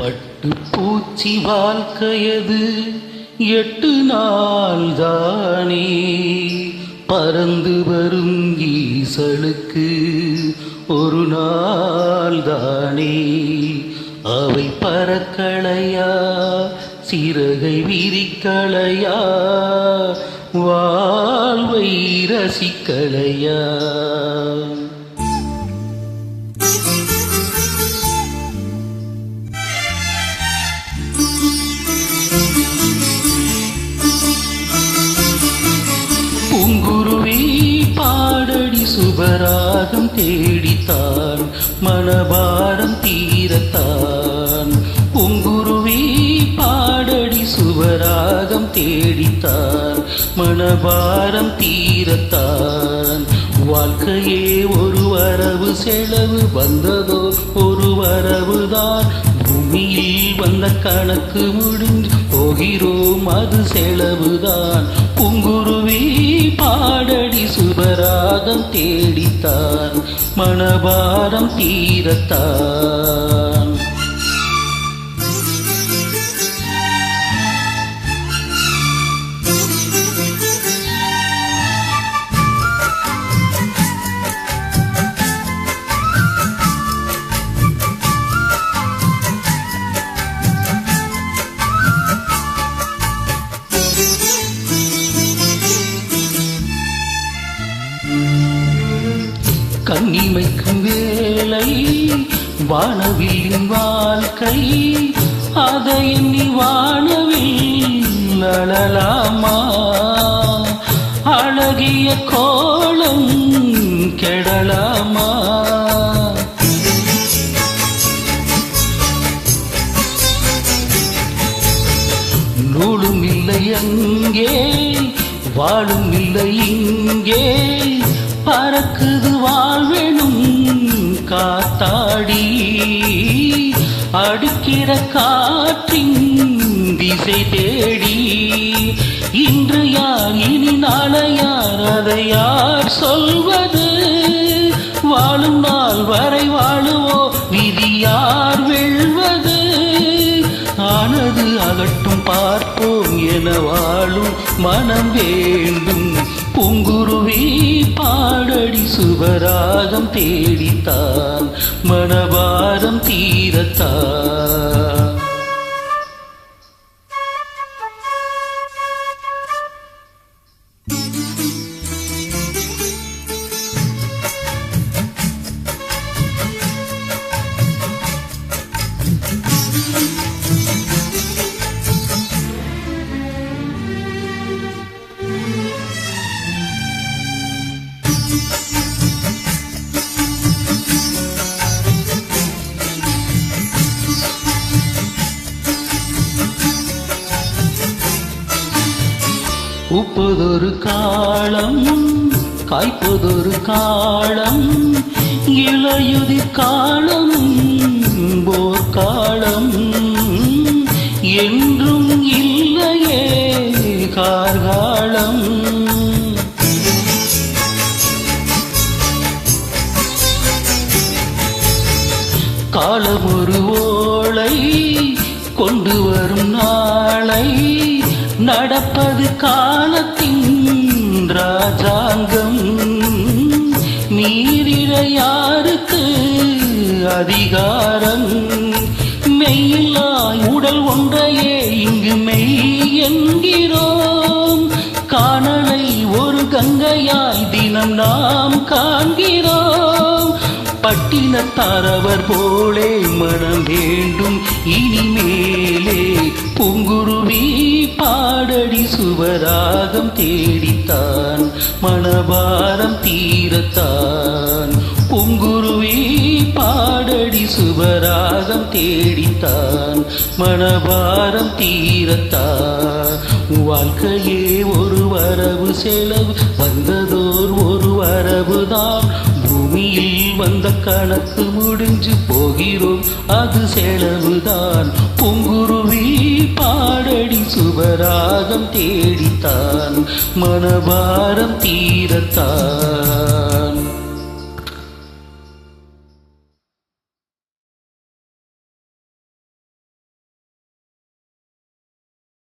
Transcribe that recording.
பட்டுப்பூச்சி வாழ்க்கையது 8 நாள் தானே. பறந்து வரும் ஈசலுக்கு ஒரு நாள் தானே. அவை பறக்கலையா, சிறகை விரிக்கலையா, வாழ்வை ரசிக்கலையா? பூங்குருவி பாடடி சுபராகம் தேடித்தான் மனபாரம் தீரத்தான். பூங்குருவி பாடடி சுபராகம் தேடித்தான் மனபாரம் தீரத்தான். வாழ்க்கையே ஒரு வரவு செலவு, வந்ததோ ஒரு வரவுதான். பூமியில் வந்த கணக்கு முடிஞ்சு போகிறோம், அது செலவுதான். பூங்குருவி பாடடி சுபராகம் தேடித்தான் மனபாரம் தீரத்தான். கண்ணிமைக்கும் வேலை வானவில்லின் வாழ்க்கை, அதை எண்ணி வானவில் அழலாமா? அழகிய கோலம் கெடலாமா? நூலும் இல்லை அங்கே, வாழும் இல்லை இங்கே. பறக்குது வாழ்வெனும் காத்தாடி, அடிக்கிற காற்றின் திசை தேடி. இன்று யார் இனி நாளை யார், அதை யார் சொல்வது? வாழும் நாள் வரை வாழுவோ, விதி யார் வெல்வது? ஆனது அகட்டும் பார்ப்போம் என வாழும் மனம் வேண்டும். பூங்குருவி பாடடி சுபராகம் தேடித்தான் மனபாரம் தீரத்தான். பூப்பதொரு காலம், காய்ப்பதொரு காலம், இளையுதிர் காலம் போர்க்காலம். என்றும் இல்லையே கார்காலம். காலம் ஒரு ஓலை கொண்டு வரும் நாளை, நடப்பது காலத்தின் ராஜாங்கம். மீறிட யாருக்கு அதிகாரம்? மெய்யில்லாய் உடல் ஒன்றையே இங்கு மெய் என்கிறோம். காணலை ஒரு கங்கையாய் தினம் நாம் காண்கிறோம். பட்டினத்தாரவர் போலே மனம் வேண்டும் இனிமேலே. பூங்குருவி பாடடி சுபராகம் தேடித்தான் மனபாரம் தீரத்தான். பூங்குருவி பாடடி சுபராகம் தேடித்தான் மனபாரம் தீரத்தான். வாழ்க்கையே ஒரு வரவு செலவு, வந்ததோர் ஒரு வரவுதான். பூமியில் வந்த கணக்கு முடிஞ்சு போகிறோம், அது செலவுதான். பூங்குருவி பாடடி சுபராகம் தேடித்தான் மனபாரம் தீரத்தான்.